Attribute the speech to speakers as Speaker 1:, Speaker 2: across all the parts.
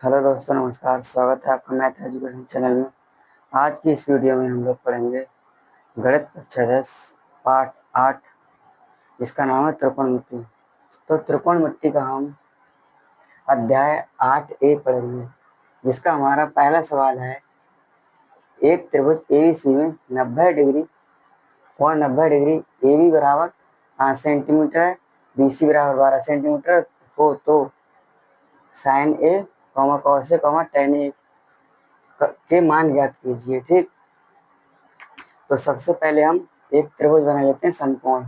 Speaker 1: Hello दोस्तों, नमस्कार। स्वागत है आपका मैथ एजुकेशन चैनल में। आज की इस वीडियो में हम लोग पढ़ेंगे गणित कक्षा 10 पाठ 8, जिसका नाम है त्रिकोणमिति। तो त्रिकोणमिति का हम अध्याय 8A पढ़ेंगे, जिसका हमारा पहला सवाल है। एक त्रिभुज ABC में 90 डिग्री कोण 90 डिग्री AB बराबर 5 सेंटीमीटर है, BC बराबर 12 सेंटीमीटर हो तो sign A cos A ten ए के मान ज्ञात कीजिए। ठीक, तो सबसे पहले हम एक त्रिभुज बना लेते हैं, समकोण।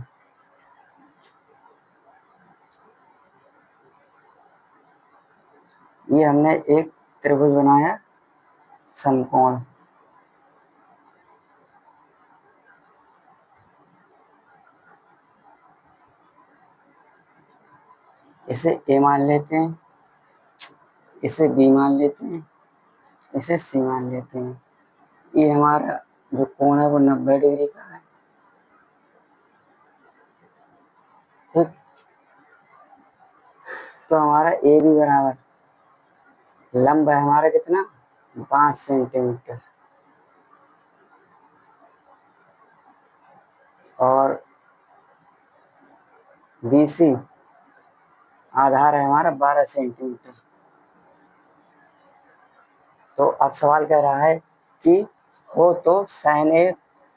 Speaker 1: ये हमने एक त्रिभुज बनाया, समकोण। इसे ए मान लेते हैं, इसे बी मान लेते हैं, इसे सी मान लेते हैं। ये हमारा जो कोण है वो 90 डिग्री का है। ठीक, तो हमारा ए बी बराबर लंब है हमारा कितना, 5 सेंटीमीटर, और बी सी आधार है हमारा 12 सेंटीमीटर। तो अब सवाल कह रहा है कि हो तो sign A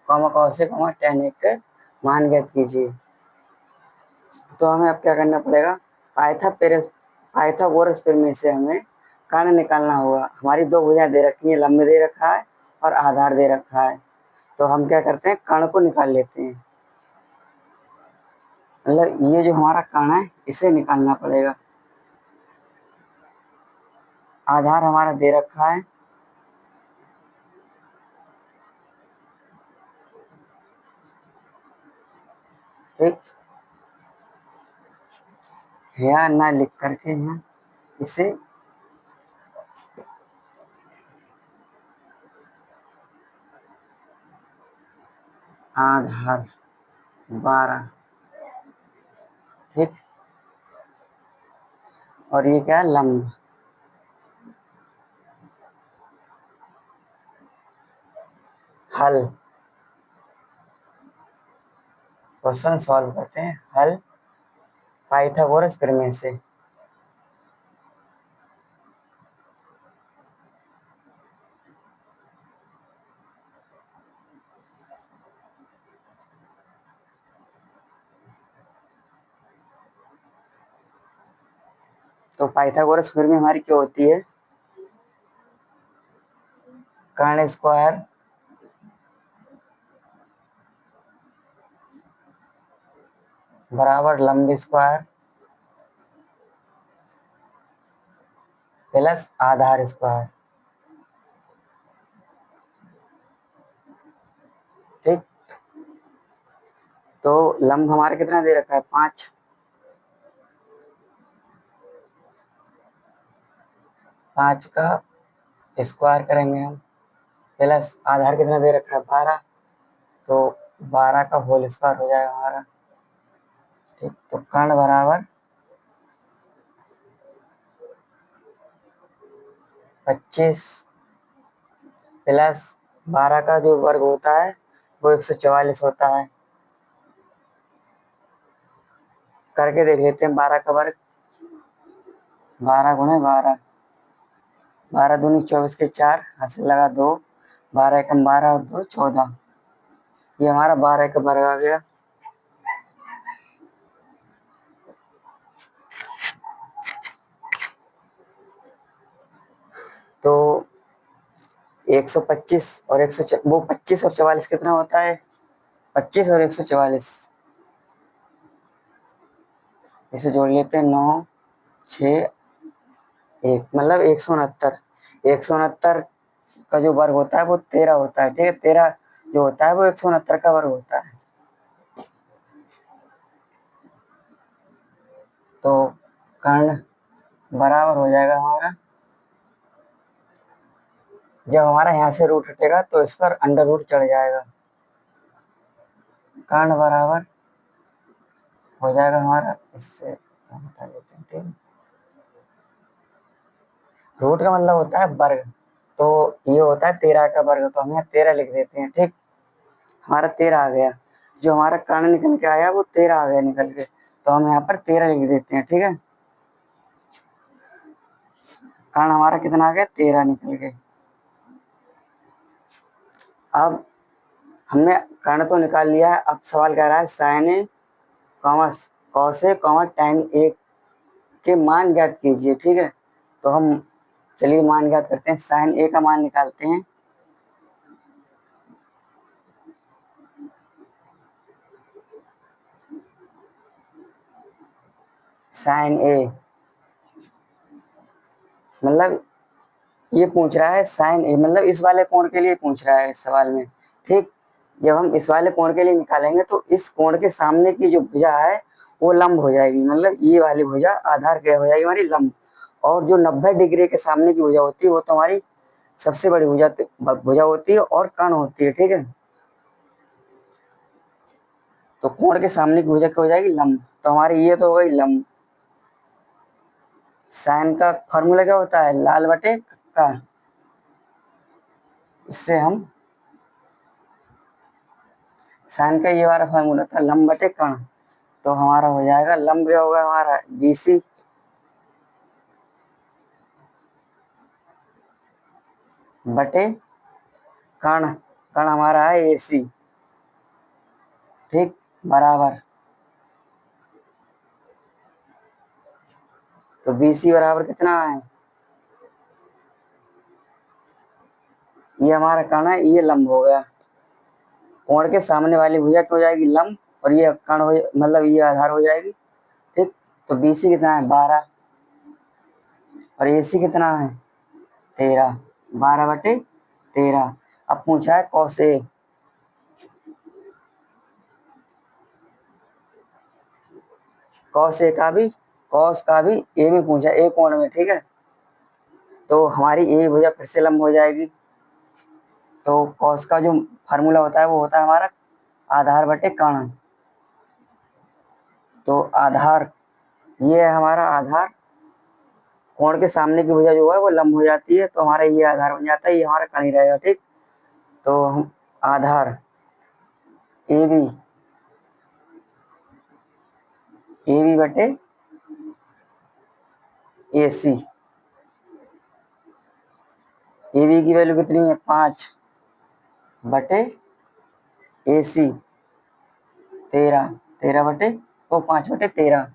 Speaker 1: cos A ten ए के मान ज्ञात कीजिए। तो हमें अब क्या करना पड़ेगा, पाइथागोरस प्रमेय से हमें कर्ण निकालना होगा। हमारी दो भुजाएं दे रखी है, लंब दे रखा है और आधार दे रखा है। तो हम क्या करते हैं, कर्ण को निकाल लेते हैं। मतलब ये जो हमारा कर्ण है इसे निकालना पड़ेगा। आधार हमारा दे रखा है, ठीक, या ना लिख करके यहाँ इसे आधार 12, ठीक, और ये क्या है, लंब। हल, क्वेश्चन सॉल्व करते हैं। हल पाइथागोरस प्रमेय से। तो पाइथागोरस प्रमेय हमारी क्या होती है, कर्ण स्क्वायर बराबर लंब स्क्वायर प्लस आधार स्क्वायर। ठीक, तो लंब हमारा कितना दे रखा है, 5। 5 का स्क्वायर करेंगे हम, प्लस आधार कितना दे रखा है, 12। तो 12 का होल स्क्वायर हो जाएगा हमारा। ठीक, तो कर्ण बराबर 25 प्लस 12 का जो वर्ग होता है वो 144 होता है। करके देख लेते हैं, 12 का वर्ग 12 गुणे 12, 12 दूनी 24 के 4, हासिल लगा 2, 12 एकम 12 और 2 14। ये हमारा 12 का वर्ग आ गया। तो 125 और 100 वो 25 और 44 कितना होता है, 25 और 144, इसे जोड़ लेते हैं, 9 6 1, मतलब 169। 169 का जो वर्ग होता है वो 13 होता है। ठीक है, 13 जो होता है वो 169 का वर्ग होता है। तो कर्ण बराबर हो जाएगा हमारा, जब हमारा यहाँ से रूट हटेगा तो इस पर अंडर रूट चढ़ जाएगा। कर्ण बराबर हो जाएगा हमारा, इससे हटा लेते हैं। ठीक, रूट का मतलब होता है वर्ग, तो ये होता है 13 का वर्ग, तो हम यहाँ 13 लिख देते हैं। ठीक, हमारा 13 आ गया। जो हमारा कर्ण निकल के आया वो 13 आ गया निकल के, तो हम यहाँ पर 13 लिख देते हैं। ठीक है, कर्ण हमारा कितना आ गया, 13 निकल के। अब हमने कर्ण तो निकाल लिया है, अब सवाल कह रहा है sign A commas cos A comma tan ए के मान ज्ञात कीजिए। ठीक है, तो हम चलिए मान ज्ञात करते हैं, साइन ए का मान निकालते हैं। साइन ए मतलब ये पूछ रहा है, साइन ए मतलब इस वाले कोण के लिए पूछ रहा है इस सवाल में। ठीक, जब हम इस वाले कोण के लिए निकालेंगे तो इस कोण के सामने की जो भुजा है वो लंब हो जाएगी, मतलब ये वाली भुजा आधार क्या हो जाएगी, हमारी लंब। और जो 90 डिग्री के सामने की भुजा होती है वो तो हमारी सबसे बड़ी भुजा भुजा होती है और कर्ण होती है। ठीक है, तो कोण के सामने की भुजा क्या हो जाएगी, लंब। तो हमारी ये तो हो गई लंब। साइन का फॉर्मूला क्या होता है, लाल बटे का। इससे हम साइन का ये वाला फॉर्मूला था लंब बटे कर्ण, तो हमारा हो जाएगा लंब क्या होगा हमारा BC बटे कर्ण, कर्ण हमारा है AC। ठीक, बराबर, तो BC बराबर कितना है, ये हमारा कर्ण है, ये लंब हो गया। कोण के सामने वाली भुजा क्या हो जाएगी, लंब, और ये कर्ण हो मतलब ये आधार हो जाएगी। ठीक, तो BC कितना है 12 और AC कितना है 13, 12 बटे 13। अब पूछा है कॉस ए, कॉस का भी ए में पूछा, ए कोण में। ठीक है, तो हमारी ए भुजा फिर से लंब हो जाएगी। तो कॉस का जो फार्मूला होता है वो होता है हमारा आधार बटे कर्ण। तो आधार, ये है हमारा आधार, कोण के सामने की भुजा जो है वो लंब हो जाती है, तो हमारा ये आधार बन जाता है, ये हमारा कर्ण ही रहेगा। ठीक, तो हम आधार ए बी बटे AC, ए बी की वैल्यू कितनी है 5 बटे AC 13, 13 बटे तो 5 बटे 13।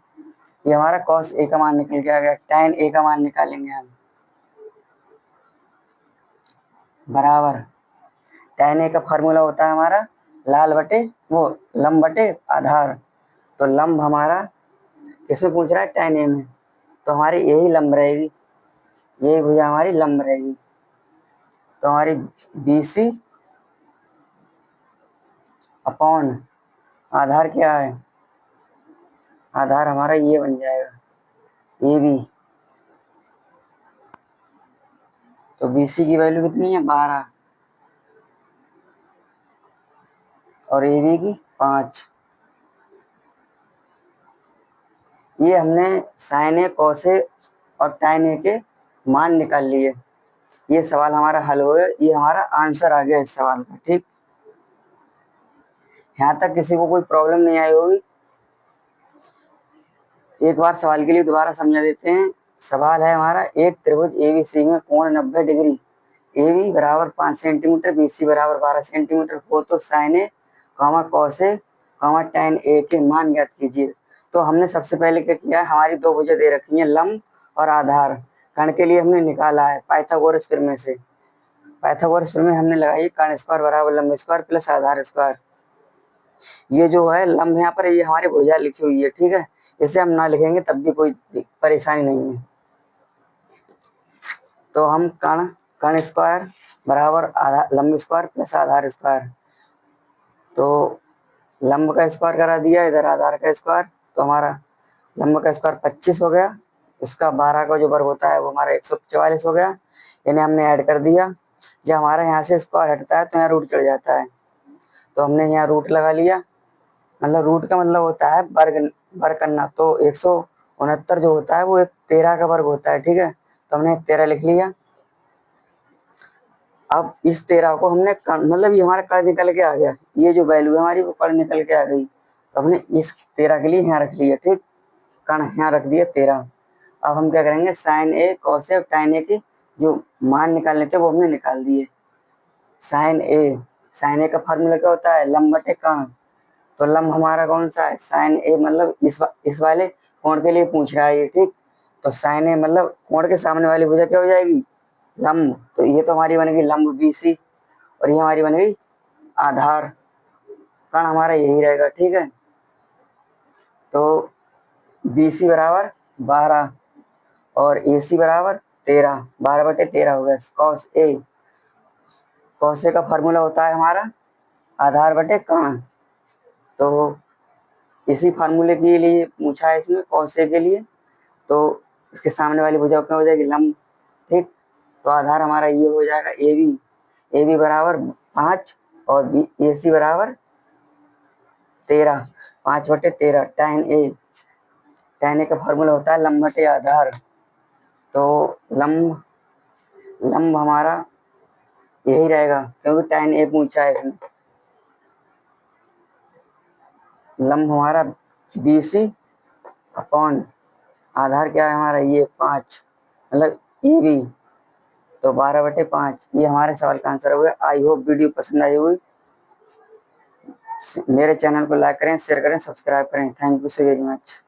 Speaker 1: ये हमारा कॉस ए का मान निकल के आ गया। tan ए का मान निकालेंगे हम, बराबर tan ए का फार्मूला होता है हमारा लाल बटे वो लंब बटे आधार। तो लंब हमारा किसमें पूछ रहा है, tan ए में, तो हमारी यही लंब रहेगी, यही भुजा हमारी लंब रहेगी। तो हमारी BC अपॉन आधार क्या है, आधार हमारा ये बन जाएगा AB। तो BC की वैल्यू कितनी है 12 और AB की 5। ये हमने साइन ए कॉस ए और tan ए के मान निकाल लिए। ये सवाल हमारा हल हो गया, ये हमारा आंसर आ गया इस सवाल का। ठीक, यहाँ तक किसी को कोई प्रॉब्लम नहीं आई होगी। एक बार सवाल के लिए दोबारा समझा देते हैं। सवाल है हमारा, एक त्रिभुज ABC में कोण 90 डिग्री, AB बराबर 5 सेंटीमीटर, BC बराबर 12 सेंटीमीटर हो तो sign A cos A tan ए के मान ज्ञात कीजिए। तो हमने सबसे पहले क्या किया है, हमारी दो भुजा दे रखी है लंब और आधार। कर्ण के लिए हमने निकाला है पाइथागोरस प्रमेय से। पाइथागोरस प्रमेय हमने लगाई, कर्ण स्क्वायर बराबर लंब स्क्वायर प्लस आधार स्क्वायर। ये जो है लंब यहाँ पर ये हमारी भुजा लिखी हुई है। ठीक है, इसे हम ना लिखेंगे तब भी कोई परेशानी नहीं है। तो हम कर्ण कर्ण स्क्वायर बराबर आधार लंब स्क्वायर प्लस आधार स्क्वायर, तो लंब का स्क्वायर करा दिया, इधर आधार का स्क्वायर, तो हमारा लंब का स्क्वायर 25 हो गया, इसका 12 का जो वर्ग होता है वो हमारा 144 हो गया। इन्हें हमने ऐड कर दिया। जब हमारे यहाँ से स्क्वायर हटता है तो यहाँ रूट चढ़ जाता है, तो हमने यहाँ रूट लगा लिया। मतलब रूट का मतलब होता है वर्ग, वर्ग करना। तो 169 जो होता है वो एक 13 का वर्ग होता है। ठीक है, तो हमने 13 लिख लिया। अब इस 13 को हमने मतलब ये हमारा कर्ण निकल के आ गया, ये जो वैल्यू है हमारी वो कर्ण निकल के आ गई, तो हमने इस 13 के लिए यहाँ रख लिया। ठीक, कर्ण यहाँ रख दिया 13। अब हम क्या करेंगे, साइन ए कॉस ए टाइन ए की जो मान निकालने थे वो हमने निकाल दिए। साइन ए का फार्मूला क्या होता है, लंब बटे कर्ण। तो लंब हमारा कौन सा है, साइन ए, मतलब इस वाले कोण के लिए पूछ रहा है ये। ठीक, तो साइन ए मतलब कोण के सामने वाली भुजा क्या हो जाएगी, लंब। तो ये तो हमारी बनेगी लंब BC, और ये हमारी बनेगी आधार। कर्ण हमारा यही रहेगा। ठीक है, तो BC बराबर 12 और AC बराबर 13, 12/13 हो गया। कॉस ए का फार्मूला होता है हमारा आधार बटे कर्ण। तो इसी फार्मूले के लिए पूछा है इसमें कॉस ए के लिए, तो इसके सामने वाली भुजा क्या हो जाएगी, लंब। ठीक, तो आधार हमारा ये हो जाएगा ए बी बराबर 5 और AC बराबर 13, 5/13 tan ए का फार्मूला होता है लंब बटे आधार। तो लंब हमारा यही रहेगा, क्योंकि tan ए पूछा है इसमें। लंब हमारा BC अपॉन आधार क्या है हमारा, ये 5, मतलब AB, तो 12/5। ये हमारे सवाल का आंसर हो गया। आई होप वीडियो पसंद आई होगी। मेरे चैनल को लाइक करें, शेयर करें, सब्सक्राइब करें। Thank you so very much.